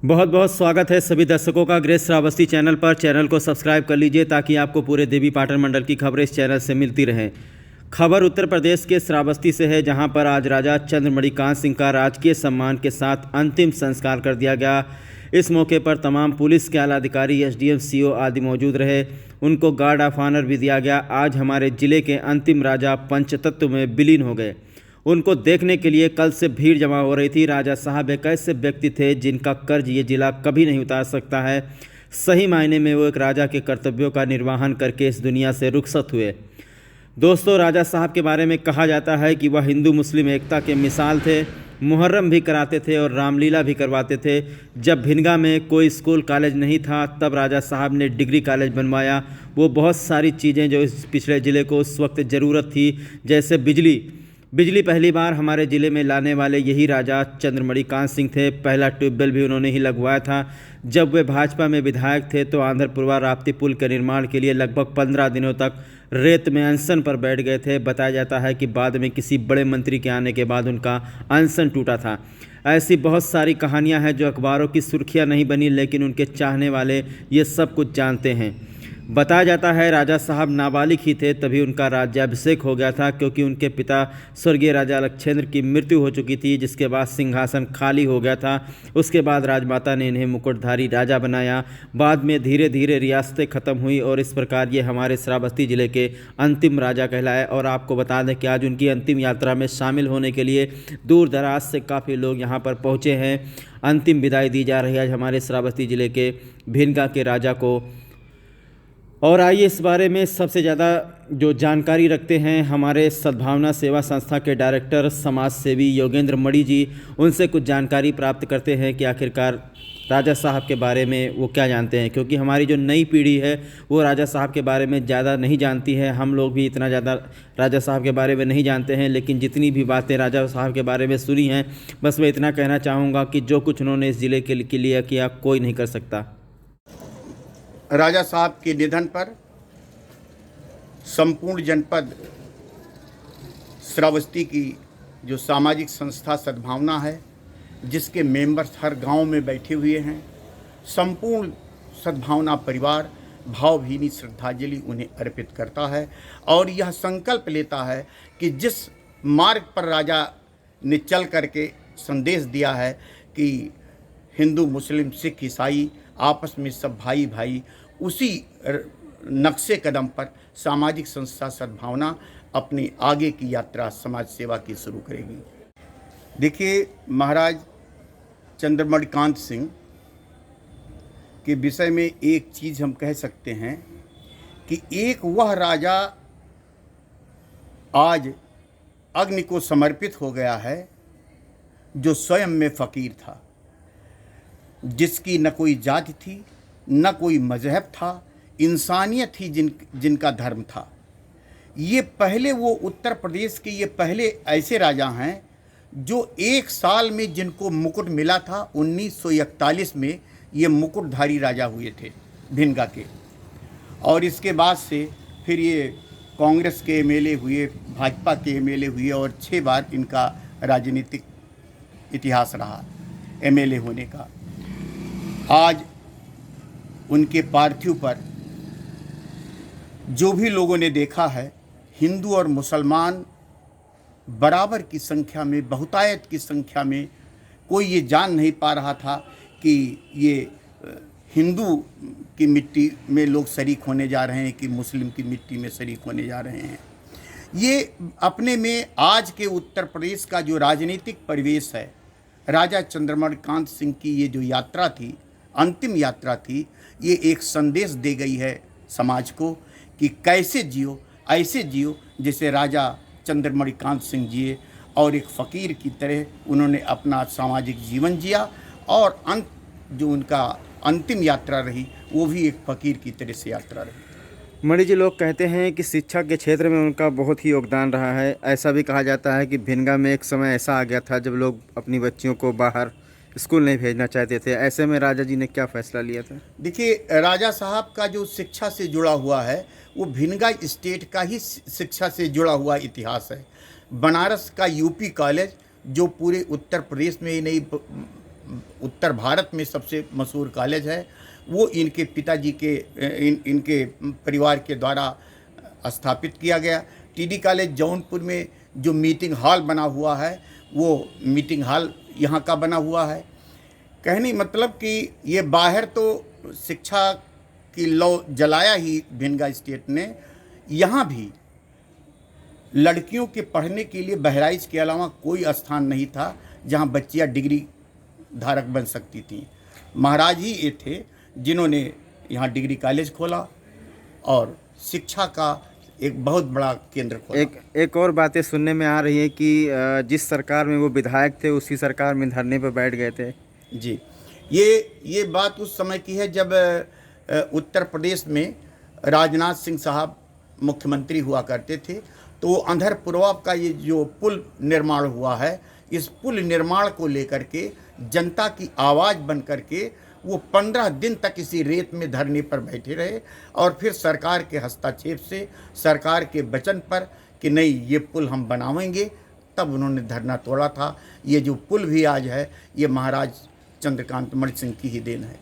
बहुत बहुत स्वागत है सभी दर्शकों का ग्रेस श्रावस्ती चैनल पर। चैनल को सब्सक्राइब कर लीजिए ताकि आपको पूरे देवी पाटन मंडल की खबरें इस चैनल से मिलती रहें। खबर उत्तर प्रदेश के श्रावस्ती से है, जहां पर आज राजा चंद्रमणिकांत सिंह का राजकीय सम्मान के साथ अंतिम संस्कार कर दिया गया। इस मौके पर तमाम पुलिस के आला अधिकारी, एसडीएम, सीओ आदि मौजूद रहे। उनको गार्ड ऑफ ऑनर भी दिया गया। आज हमारे जिले के अंतिम राजा पंचतत्व में विलीन हो गए। उनको देखने के लिए कल से भीड़ जमा हो रही थी। राजा साहब एक ऐसे व्यक्ति थे जिनका कर्ज ये जिला कभी नहीं उतार सकता है। सही मायने में वो एक राजा के कर्तव्यों का निर्वहन करके इस दुनिया से रुखसत हुए। दोस्तों, राजा साहब के बारे में कहा जाता है कि वह हिंदू मुस्लिम एकता के मिसाल थे। मुहर्रम भी कराते थे और रामलीला भी करवाते थे। जब भिनगा में कोई स्कूल कॉलेज नहीं था, तब राजा साहब ने डिग्री कॉलेज बनवाया। वो बहुत सारी चीज़ें जो इस पिछड़े ज़िले को उस वक्त ज़रूरत थी, जैसे बिजली पहली बार हमारे ज़िले में लाने वाले यही राजा चंद्रमणिकांत सिंह थे। पहला ट्यूबवेल भी उन्होंने ही लगवाया था। जब वे भाजपा में विधायक थे तो आंध्रपुरवा राप्ती पुल के निर्माण के लिए लगभग 15 दिनों तक रेत में अनशन पर बैठ गए थे। बताया जाता है कि बाद में किसी बड़े मंत्री के आने के बाद उनका अनशन टूटा था। ऐसी बहुत सारी कहानियां हैं जो अखबारों की सुर्खियां नहीं बनी, लेकिन उनके चाहने वाले ये सब कुछ जानते हैं। बताया जाता है राजा साहब नाबालिग ही थे तभी उनका राज्याभिषेक हो गया था, क्योंकि उनके पिता स्वर्गीय राजा लक्षेंद्र की मृत्यु हो चुकी थी, जिसके बाद सिंहासन खाली हो गया था। उसके बाद राजमाता ने इन्हें मुकुटधारी राजा बनाया। बाद में धीरे धीरे रियासतें ख़त्म हुई और इस प्रकार ये हमारे श्रावस्ती ज़िले के अंतिम राजा कहलाए। और आपको बता दें कि आज उनकी अंतिम यात्रा में शामिल होने के लिए दूर दराज से काफ़ी लोग यहाँ पर पहुँचे हैं। अंतिम विदाई दी जा रही है आज हमारे श्रावस्ती ज़िले के भिनगा के राजा को। और आइए इस बारे में सबसे ज़्यादा जो जानकारी रखते हैं हमारे सद्भावना सेवा संस्था के डायरेक्टर समाज सेवी योगेंद्र मणि जी। उनसे कुछ जानकारी प्राप्त करते हैं कि आखिरकार राजा साहब के बारे में वो क्या जानते हैं, क्योंकि हमारी जो नई पीढ़ी है वो राजा साहब के बारे में ज़्यादा नहीं जानती है। हम लोग भी इतना ज़्यादा राजा साहब के बारे में नहीं जानते हैं, लेकिन जितनी भी बातें राजा साहब के बारे में सुनी हैं, बस मैं इतना कहना चाहूँगा कि जो कुछ उन्होंने इस ज़िले के लिए किया कोई नहीं कर सकता। राजा साहब के निधन पर संपूर्ण जनपद श्रावस्ती की जो सामाजिक संस्था सद्भावना है, जिसके मेंबर्स हर गांव में बैठे हुए हैं, संपूर्ण सद्भावना परिवार भावभीनी श्रद्धांजलि उन्हें अर्पित करता है और यह संकल्प लेता है कि जिस मार्ग पर राजा ने चल करके संदेश दिया है कि हिंदू मुस्लिम सिख ईसाई आपस में सब भाई भाई, उसी नक्शे कदम पर सामाजिक संस्था सद्भावना अपनी आगे की यात्रा समाज सेवा की शुरू करेगी। देखिए, महाराज चंद्रमणिकांत सिंह के विषय में एक चीज़ हम कह सकते हैं कि एक वह राजा आज अग्नि को समर्पित हो गया है जो स्वयं में फ़कीर था, जिसकी न कोई जाति थी न कोई मजहब था, इंसानियत ही जिनका धर्म था। ये पहले वो उत्तर प्रदेश के ये पहले ऐसे राजा हैं जो एक साल में जिनको मुकुट मिला था। 1941 में ये मुकुटधारी राजा हुए थे भिनगा के, और इसके बाद से फिर ये कांग्रेस के एमएलए हुए, भाजपा के एमएलए हुए और 6 बार इनका राजनीतिक इतिहास रहा एमएलए होने का। आज उनके पार्थिव पर जो भी लोगों ने देखा है, हिंदू और मुसलमान बराबर की संख्या में, बहुतायत की संख्या में, कोई ये जान नहीं पा रहा था कि ये हिंदू की मिट्टी में लोग शरीक होने जा रहे हैं कि मुस्लिम की मिट्टी में शरीक होने जा रहे हैं। ये अपने में आज के उत्तर प्रदेश का जो राजनीतिक परिवेश है, राजा चंद्रमणिकांत सिंह की ये जो यात्रा थी, अंतिम यात्रा थी, ये एक संदेश दे गई है समाज को कि कैसे जियो, ऐसे जियो जैसे राजा चंद्रमणिकांत सिंह जिए, और एक फ़कीर की तरह उन्होंने अपना सामाजिक जीवन जिया और जो उनका अंतिम यात्रा रही वो भी एक फ़कीर की तरह से यात्रा रही। मणि जी, लोग कहते हैं कि शिक्षा के क्षेत्र में उनका बहुत ही योगदान रहा है। ऐसा भी कहा जाता है कि भिनगा में एक समय ऐसा आ गया था जब लोग अपनी बच्चियों को बाहर स्कूल नहीं भेजना चाहते थे। ऐसे में राजा जी ने क्या फैसला लिया था? देखिए, राजा साहब का जो शिक्षा से जुड़ा हुआ है वो भिनगा स्टेट का ही शिक्षा से जुड़ा हुआ इतिहास है। बनारस का यूपी कॉलेज जो पूरे उत्तर प्रदेश में ही नहीं उत्तर भारत में सबसे मशहूर कॉलेज है, वो इनके पिताजी के इनके परिवार के द्वारा स्थापित किया गया। टीडी कॉलेज जौनपुर में जो मीटिंग हॉल बना हुआ है, वो मीटिंग हॉल यहाँ का बना हुआ है। कहने मतलब कि ये बाहर तो शिक्षा की लौ जलाया ही भिनगा स्टेट ने, यहाँ भी लड़कियों के पढ़ने के लिए बहराइच के अलावा कोई स्थान नहीं था जहाँ बच्चियाँ डिग्री धारक बन सकती थीं। महाराज ही ये थे जिन्होंने यहाँ डिग्री कॉलेज खोला और शिक्षा का एक बहुत बड़ा केंद्र खोला। एक और बातें सुनने में आ रही है कि जिस सरकार में वो विधायक थे उसी सरकार में धरने पर बैठ गए थे। जी, ये बात उस समय की है जब उत्तर प्रदेश में राजनाथ सिंह साहब मुख्यमंत्री हुआ करते थे। तो अंधरपुरवा का ये जो पुल निर्माण हुआ है, इस पुल निर्माण को लेकर के जनता की आवाज़ बन करके वो 15 दिन तक इसी रेत में धरने पर बैठे रहे और फिर सरकार के हस्तक्षेप से, सरकार के वचन पर कि नहीं ये पुल हम बनावेंगे, तब उन्होंने धरना तोड़ा था। ये जो पुल भी आज है, ये महाराज चंद्रकांत मणि सिंह की ही देन है।